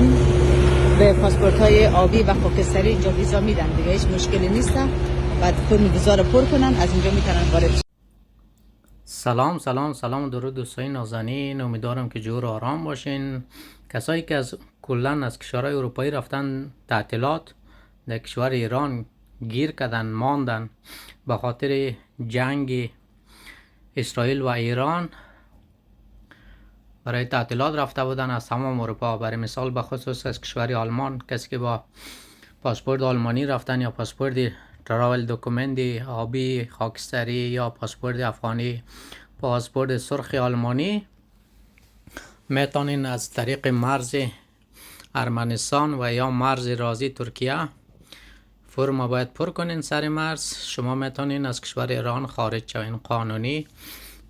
ایران به پاسپورت های آبی و خاکستری اینجا ویزا میدن دیگه، هیچ مشکلی نیست. بعد فرم ویزا رو پر کنن، از اینجا میتونن وارد شن. سلام درود دوستای نازنین، امیدوارم که جور آرام باشین. کسایی که کلن از کشورهای اروپایی رفتن تعطیلات در کشور ایران گیر کردن ماندن به خاطر جنگ اسرائیل و ایران، برای تعطیلات رفته بودن از تمام اروپا. برای مثال به خصوص از کشور آلمان، کسی که با پاسپورت آلمانی رفتن یا پاسپورت تراول دوکومنت آبی خاکستری یا پاسپورت افغانی پاسپورت سرخ آلمانی، میتونین از طریق مرز ارمنستان و یا مرز رازی ترکیه فرم باید پر کنین سر مرز. شما میتونین از کشور ایران خارج شوین قانونی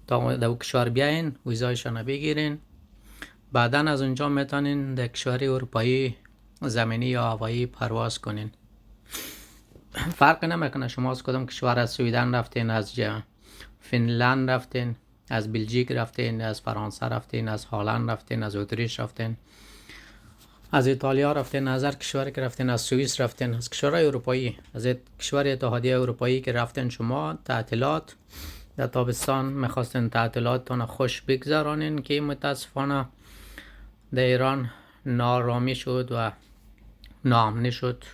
تا در کشور بیاین، ویزایشان بگیرین. بعدا از اونجا میتونین در کشور اروپایی زمینی یا هوایی پرواز کنین. فرق نمیکنه شما از کدام کشور، از سویدن رفتین، از فنلند رفتین، از بلژیک رفتین، از فرانسه رفتین، از هلند رفتین، از اتریش رفتین، از ایتالیا رفتین، از هر کشوری که رفتین، از سوئیس رفتین، از کشورهای اروپایی، از کشور اتحادیه اروپایی که رفتین شما تعطیلات در تابستان میخواستین تعطیلاتتون خوش بگذرانین که متاسفانه در ایران نارامی شد و ناامنی شد،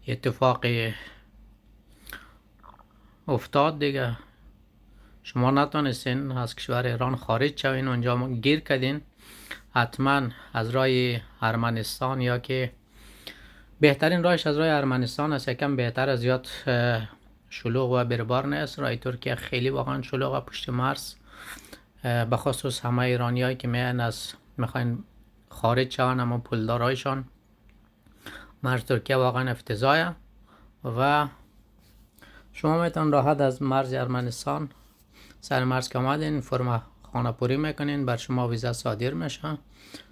اتفاقی افتاد دیگه. شما نتونستین از کشور ایران خارج شوین، اونجا گیر کردین. حتما از راه ارمنستان، یا که بهترین راهش از راه ارمنستان است، یکم بهتر، از زیاد شلوغ و بربار نیست. راه ترکیه خیلی واقعا شلوغ و پشت مرز، به خصوص همه ایرانیایی که میخواین خارج شون اما پولدارایشان، مرز ترکیه واقعا افتضاحه و شما میتون راحت از مرز ارمنستان سر مرز که آمدین فرم خانه پوری میکنین، بر شما ویزا صادر میشه.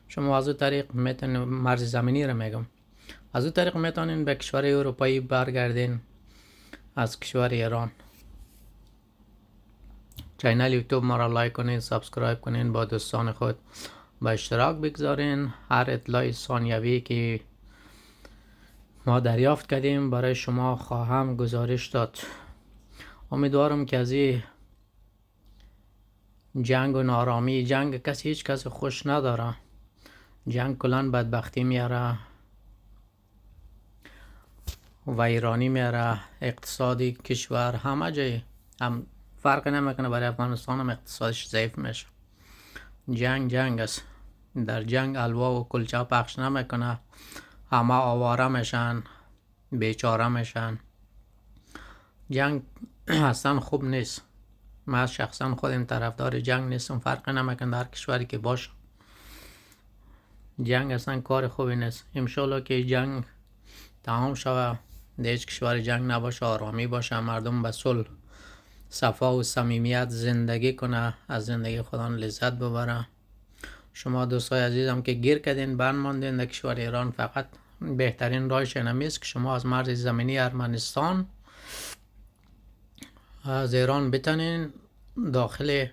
شما از اون طریق میتونین، مرز زمینی رو میگم، از اون طریق میتونین به کشور اروپایی برگردین از کشور ایران. چینل یوتیوب ما را لایک کنین، سابسکرایب کنین، با دوستان خود به اشتراک بگذارین. هر اطلاع ثانیوی که ما دریافت کردیم برای شما خواهم گزارش داد. امیدوارم که از این جنگ و نارامی، جنگ کسی هیچ کس خوش نداره، جنگ کلان بدبختی میاره، ویرانی میاره، اقتصادی کشور همه جای هم فرق نمیکنه. برای افغانستان هم اقتصادش ضعیف میشه. جنگ است. در جنگ الوا و کلچه پخش نمیکنه، همه آواره میشن، بیچاره میشن. جنگ اصلا خوب نیست. من شخصا خودم طرفدار جنگ نیستم، فرق نمیکنه در کشوری که باشه. جنگ اصلا کار خوبی نیست. انشالله که جنگ تمام شوه، در هیچ کشور جنگ نباشه، آرامی باشه، مردم به صلح، صفا و صمیمیت زندگی کنه، از زندگی خودان لذت ببره. شما دوستای عزیزم که گیر کردین بند ماندین در کشور ایران، فقط بهترین راهش اینمی است که شما از مرز زمینی ارمنستان از ایران بتونین داخل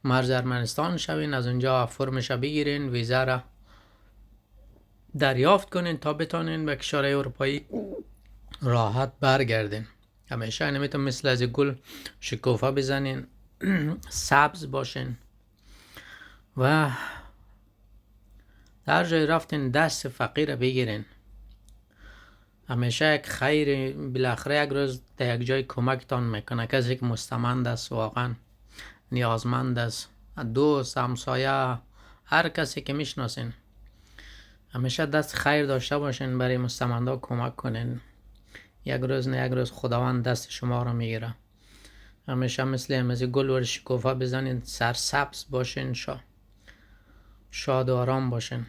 مرز ارمنستان شوین، از اونجا فرمش بگیرین، ویزا را دریافت کنین تا بتونین به کشورهای اروپایی راحت برگردین. همیشه اینمیتون مثل از گل شکوفه بزنین، سبز باشین و در جای رفتین دست فقیر بگیرین. همیشه یک خیر بالاخره یک روز در یک جای کمکتان میکنه. کسی که مستمند است، واقعا نیازمند است، دوست، همسایه، هر کسی که میشناسین، همیشه دست خیر داشته باشین، برای مستمندا کمک کنین. یک روز نه یک روز خداوند دست شما رو میگیره. همیشه مثل گل و شکوفه بزنین، سرسبز باشین، شاد و آرام باشین.